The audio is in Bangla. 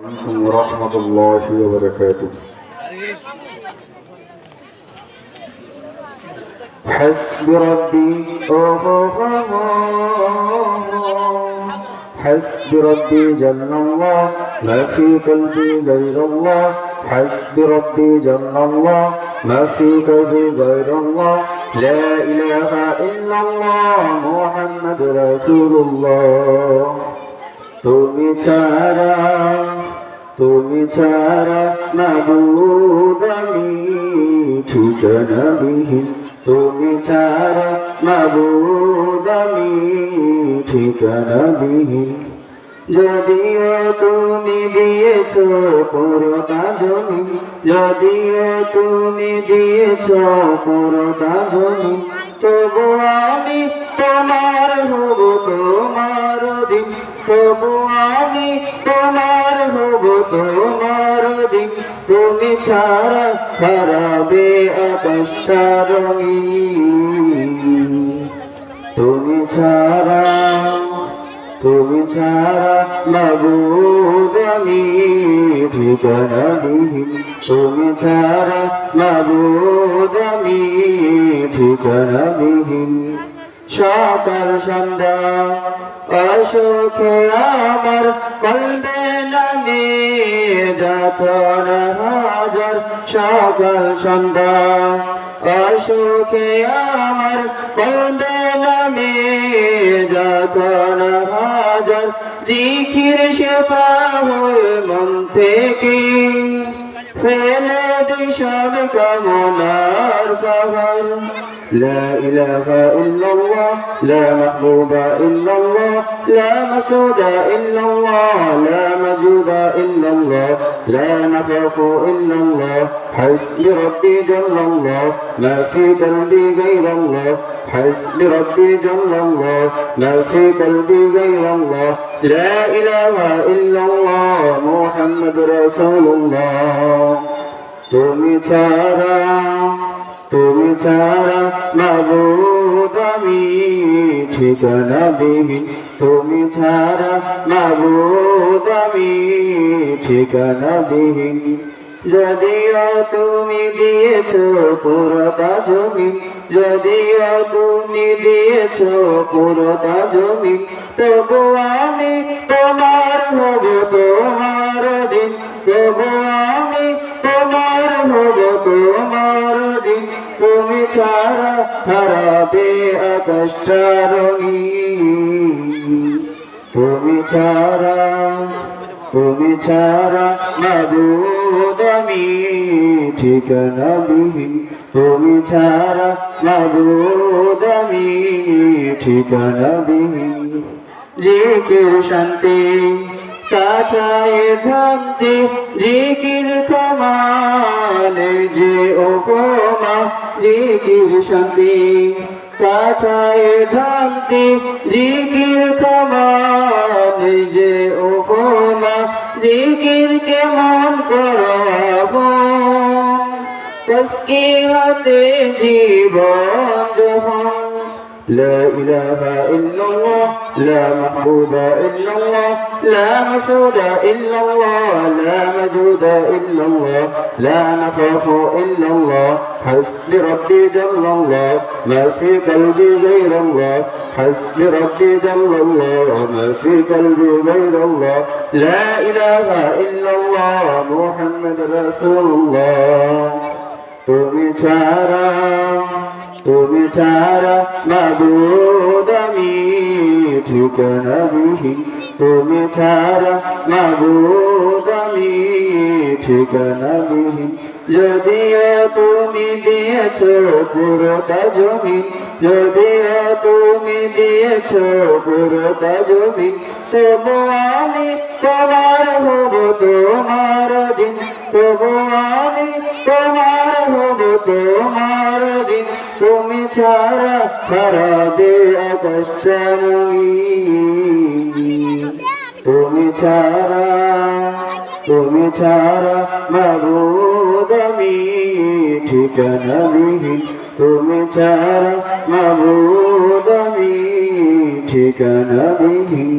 عليكم ورحمة الله وبركاته. حسبي ربي حسبي ربي جل الله ما في قلبي غير الله. حسبي ربي جل الله ما في قلبي غير الله. لا إله إلا الله محمد رسول الله. তুমি ছাড়া মাবুদ আমি ঠিকানাবিহীন। তুমি ছাড়া মাবুদ আমি ঠিকানাবিহীন। যদিও তুমি দিয়েছ পুরোটা জমিন, যদিও তুমি দিয়েছ পুরোটা জমিন, তবু আমি তোমার হব তোমার দিন। তবু আমি তোমার হব তোমার দিন। তুমি ছাড়া হারাবে আকাশটা রঙিন। তুমি ছাড়া মাবুদ আমি ঠিকানাবিহীন। তুমি ছাড়া মাবুদ আমি ঠিকানাবিহীন। সকাল সন্ধ্যা অসুখে আমার কলবে নামে যাতনা হাজার। সকাল সন্ধ্যা অসুখে আমার কলবে নামে যাতনা হাজার। জিকির শেফা হয়ে মন থেকে ফেলে দি সব কামনার পাহাড়। لا إله إلا الله لا محبوب إلا الله لا مسعود إلا الله لا موجود إلا الله لا نخاف إلا الله. حسبي ربي جل الله ما في قلبي غير الله. حسبي ربي جل الله ما في قلبي غير الله. لا إله إلا الله محمد رسول الله. তুমি ছাড়া মাবুদ আমি ঠিকানাবিহীন। তুমি ছাড়া মাবুদ আমি ঠিকানাবিহীন। যদিও তুমি দিয়েছ পুরোটা জমিন, যদিও তুমি দিয়েছ পুরোটা জমিন, তবু আমি তোমার হব তোমার দিন। তবু আমি তোমার হব তোমার দিন। তুমি ছাড়া হারাবে আকাশটা রঙিন। তুমি ছাড়া মাবুদ আমি ঠিকানাবিহীন। তুমি ছাড়া মাবুদ আমি ঠিকানাবিহীন। জিকির শান্তি কাটায় ভ্রান্তি, জিকির ক্ষমানে যে উপমা। জিকির শান্তি কাটায় ভ্রান্তি, জিকির ক্ষমানে যে উপমা। জিকির কেমন করো আপন, তাসকিহাতে জীবন যখন। لا إله إلا الله لا محبوب إلا الله لا مسعود إلا الله لا موجود إلا الله لا نخاف إلا الله. حسبي ربي جل الله ما في قلبي غير الله. حسبي ربي جل الله ما في قلبي غير الله. لا إله إلا الله محمد رسول الله. তুমি ছাড়া মাবুদ আমি ঠিকানাবিহীন। তুমি ছাড়া মাবুদ আমি ঠিকানাবিহীন। যদিও তুমি দিয়েছ পুরোটা জমিন, যদিও তুমি দিয়েছ পুরোটা জমিন, তবু আমি তোমার হব তোমার দিন। তবু আমি তোমার হব তোমার দিন। তুমি ছাড়া হারাবে আকাশটা রঙিন। তুমি ছাড়া মাবুদ আমি ঠিকানাবিহীন। তুমি ছাড়া মাবুদ আমি ঠিকানাবিহীন।